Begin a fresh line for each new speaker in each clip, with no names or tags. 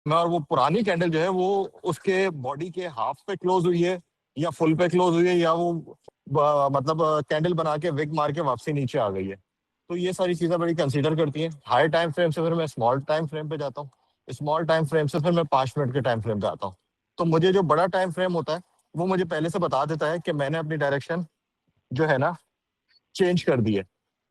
और वो पुरानी कैंडल जो है वो उसके बॉडी के हाफ पे क्लोज हुई है या फुल पे क्लोज हुई है, या वो मतलब कैंडल बना के विग मार के वापसी नीचे आ गई है। तो ये सारी चीजें बड़ी कंसीडर करती हैं। हाई टाइम फ्रेम से फिर मैं स्मॉल टाइम फ्रेम पे जाता हूँ, स्मॉल टाइम फ्रेम से फिर मैं 5 मिनट के टाइम फ्रेम पे आता हूँ। तो मुझे जो बड़ा टाइम फ्रेम होता है वो मुझे पहले से बता देता है कि मैंने अपनी डायरेक्शन जो है ना चेंज कर दी है।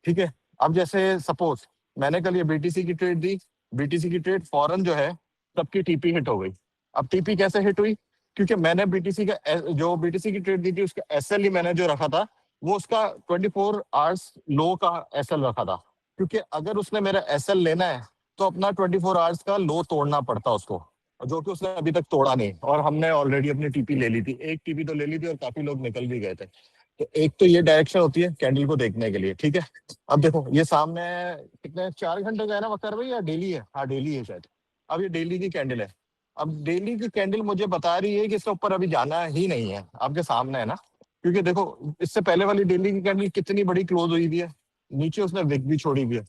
ठीक है। अब जैसे सपोज मैंने कल ये बीटीसी की ट्रेड दी, बीटीसी की ट्रेड फौरन जो है सबकी टीपी हिट हो गई। अब टीपी कैसे हिट हुई? क्योंकि मैंने बीटीसी का जो बीटीसी की ट्रेड दी थी उसका एसएल ही मैंने जो रखा था वो उसका 24 आवर्स लो का एसएल रखा था। क्योंकि अगर उसने मेरा एसएल लेना है तो अपना 24 आवर्स का लो तोड़ना पड़ता उसको, जो कि उसने अभी तक तोड़ा नहीं। और हमने ऑलरेडी अपनी टीपी ले ली थी, एक टीपी तो ले ली थी और काफी लोग निकल भी गए थे। तो एक तो ये डायरेक्शन होती है कैंडल को देखने के लिए। ठीक है। अब देखो ये सामने कितने 4 घंटे का है ना वक्र भाई, या डेली है? हाँ डेली है शायद। अब ये डेली की कैंडल है। अब डेली की कैंडल मुझे बता रही है कि इसके ऊपर अभी जाना ही नहीं है, आपके सामने है ना। क्योंकि देखो इससे पहले वाली डेली की कैंडल कितनी बड़ी क्लोज हुई भी है, नीचे उसने विक भी छोड़ी भी है।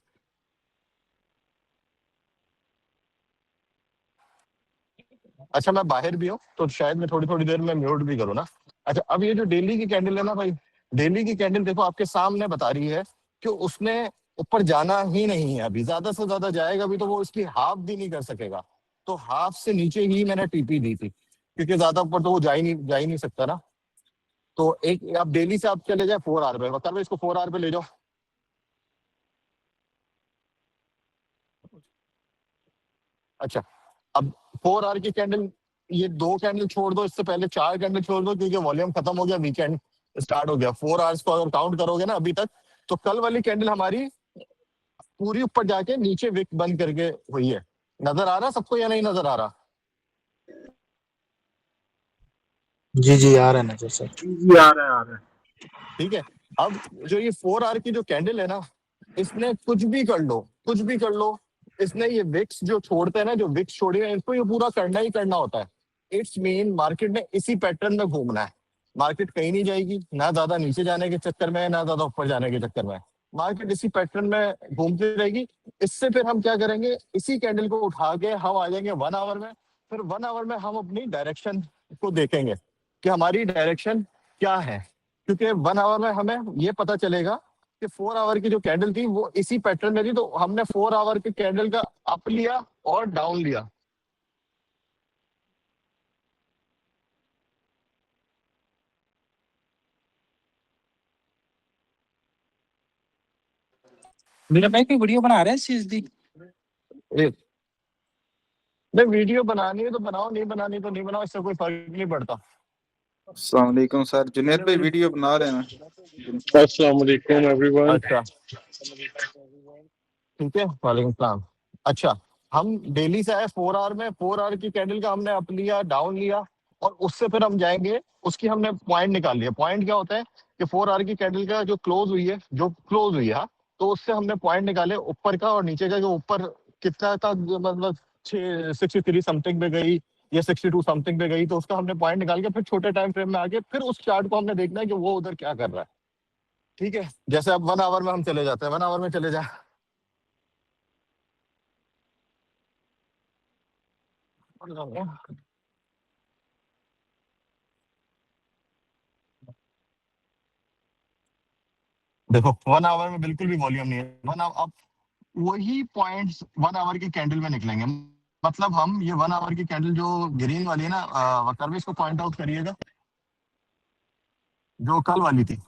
अच्छा मैं बाहर भी हूँ तो शायद मैं थोड़ी थोड़ी देर में म्यूट भी करूँ ना। अच्छा अब ये जो डेली की कैंडल है ना भाई, डेली की कैंडल देखो आपके सामने बता रही है कि उसने ऊपर जाना ही नहीं है। अभी ज्यादा से ज्यादा जाएगा भी तो वो उसकी हाफ भी नहीं कर सकेगा। तो हाफ से नीचे ही मैंने टीपी दी थी, क्योंकि ज्यादा ऊपर तो वो जा ही नहीं सकता ना। तो एक आप डेली से आप चले जाए 4 आवर पे, बता इसको 4 आवर पे ले जाओ। अच्छा अब 4 आवर की कैंडल, ये 2 कैंडल छोड़ दो, इससे पहले 4 कैंडल छोड़ दो क्योंकि वॉल्यूम खत्म हो गया, वीकेंड स्टार्ट हो गया। 4 आवर्स को अगर काउंट करोगे ना अभी तक, तो कल वाली कैंडल हमारी पूरी ऊपर जाके नीचे विक बंद करके हुई है। नजर आ रहा सबको या नहीं नजर आ रहा?
जी जी, आ रहा है नजर सर।
जी आ रहा है, आ रहा है।
ठीक है। अब जो ये 4 आवर की जो कैंडल है ना, इसने कुछ भी कर लो, कुछ भी कर लो, इसने ये विक्स जो छोड़ते हैं ना, जो विक्स छोड़ी है इनको ये पूरा करना ही करना होता है। इट्स मीन मार्केट ने इसी पैटर्न में घूमना है। मार्केट कहीं नहीं जाएगी, ना ज्यादा नीचे जाने के चक्कर में है ना ज्यादा ऊपर जाने के चक्कर में है। मार्केट इसी पैटर्न में घूमती रहेगी। इससे फिर हम क्या करेंगे, इसी कैंडल को उठा के हम आ जाएंगे 1 आवर में। फिर 1 आवर में हम अपनी डायरेक्शन को देखेंगे कि हमारी डायरेक्शन क्या है। क्योंकि 1 आवर में हमें ये पता चलेगा कि 4 आवर की जो कैंडल थी वो इसी पैटर्न में थी, तो हमने 4 आवर की कैंडल का अप लिया और डाउन लिया।
मेरा भाई कोई वीडियो बना रहे हैं इस चीज की?
नहीं वीडियो बनानी है तो बनाओ, नहीं बनानी तो नहीं बनाओ, इससे कोई फर्क नहीं पड़ता।
अस्सलाम वालेकुम सर, जुनेद भाई वीडियो बना रहे हैं।
अस्सलाम वालेकुम एवरीवन।
अच्छा ठीक है, वालेकुम सलाम। अच्छा हम डेली से आए 4 आवर में, 4 आवर की कैंडल का हमने अप लिया डाउन लिया, और उससे फिर हम जाएंगे, उसकी हमने पॉइंट निकाल लिया। पॉइंट क्या होता है कि 4 आवर की कैंडल का जो क्लोज हुई है, जो क्लोज हुई है, हाँ, तो उससे हमने पॉइंट निकाले ऊपर का और नीचे का। जो ऊपर कितना था, मतलब 63 समथिंग पे गई या 62 समथिंग पे गई, तो उसका हमने पॉइंट निकाल के फिर छोटे टाइम फ्रेम में आके फिर उस चार्ट को हमने देखना है कि वो उधर क्या कर रहा है। ठीक है। जैसे अब 1 आवर में हम चले जाते हैं, 1 आवर में चले जाए। देखो 1 आवर में बिल्कुल भी वॉल्यूम नहीं है। 1 आवर अब वही पॉइंट्स 1 आवर की कैंडल में निकलेंगे। मतलब हम ये 1 आवर की कैंडल जो ग्रीन वाली है ना, वक्र भी इसको पॉइंट आउट करिएगा, जो कल वाली थी,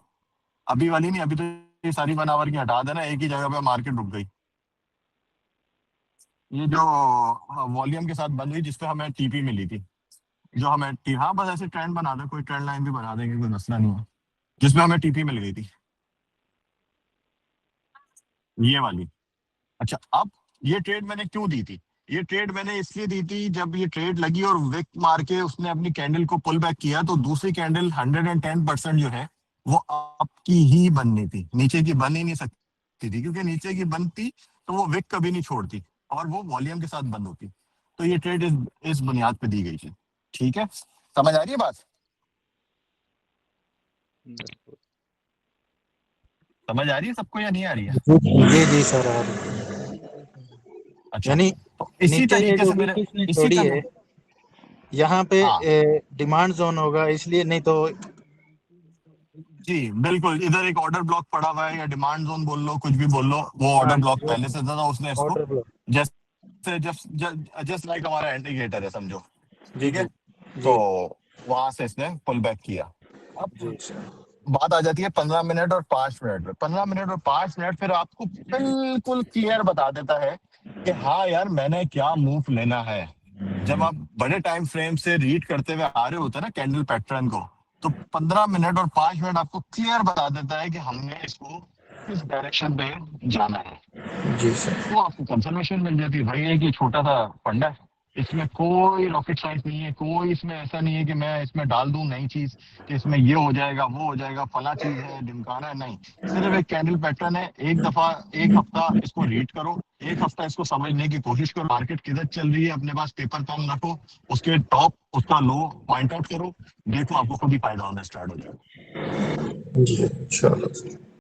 अभी वाली नहीं। अभी तो ये सारी 1 आवर की हटा देना, एक ही जगह पे मार्केट रुक गई। ये जो वॉल्यूम के साथ बंद हुई जिसपे हमें टीपी मिली थी, जो हमें हाँ बस ऐसे ट्रेंड बना दे, कोई ट्रेंड लाइन भी बना देंगे, कोई मसला नहीं है, जिसमें हमें टीपी मिल गई थी, ये वाली। अच्छा अब ये ट्रेड मैंने क्यों दी थी? ये ट्रेड मैंने इसलिए दी थी, जब ये ट्रेड लगी और विक मार के उसने अपनी कैंडल को पुल बैक किया, तो दूसरी कैंडल 110% जो है वो आपकी ही बननी थी, नीचे की बन ही नहीं सकती थी। क्योंकि नीचे की बनती तो वो विक कभी नहीं छोड़ती और वो वॉल्यूम के साथ बंद होती। तो ये ट्रेड इस बुनियाद पे दी गई थी। ठीक है, समझ आ रही है बात? समझ आ रही है सबको या नहीं आ रही है?
जी जी सर, आ रही है।
अच्छा
यानी
तो इसी
नीचे ये
तरीके
जो
से मेरे
बीच में
इसी
छोड़ी
तरह
है यहाँ पे
हाँ
डिमांड जोन होगा, इसलिए नहीं तो
जी बिल्कुल, इधर एक ऑर्डर ब्लॉक पड़ा हुआ है या डिमांड जोन बोल लो, कुछ भी बोल लो, वो ऑर्डर
हाँ
ब्लॉक
वो
पहले से था, उसने इसको
ऑर्डर ब्लॉक।
जैसे जस्ट लाइक हमारा इंडिकेटर है समझो,
जी
ठीक है।
जी
तो
जी
वहां से इसने पुल बैक किया। अब
जी सर।
बात आ जाती है 15 मिनट और 5 मिनट में। 15 मिनट और 5 मिनट फिर आपको बिल्कुल क्लियर बता देता है कि हाँ यार मैंने क्या मूव लेना है। जब आप बड़े टाइम फ्रेम से रीड करते हुए आ रहे होते हैं ना कैंडल पैटर्न को, तो 15 मिनट और 5 मिनट आपको क्लियर बता देता है कि हमने इसको किस डायरेक्शन पे जाना है।
जी सर।
तो आपको कंफर्मेशन मिल जाती है। भाई है कि छोटा सा फंडा है, इसमें कोई रॉकेट साइंस नहीं है, कोई इसमें ऐसा नहीं है कि मैं इसमें डाल दूं नई चीज कि इसमें ये हो जाएगा वो हो जाएगा फला चीज है ढिमकाना है, नहीं। सिर्फ एक कैंडल पैटर्न है। एक दफा एक हफ्ता इसको रीड करो, एक हफ्ता इसको समझने की कोशिश करो, मार्केट किधर चल रही है, अपने पास पेपर पेन रखो, उसके टॉप उसका लो पॉइंट आउट करो, देखो आपको खुद ही फायदा होना स्टार्ट हो जाएगा।
जी इंशाल्लाह।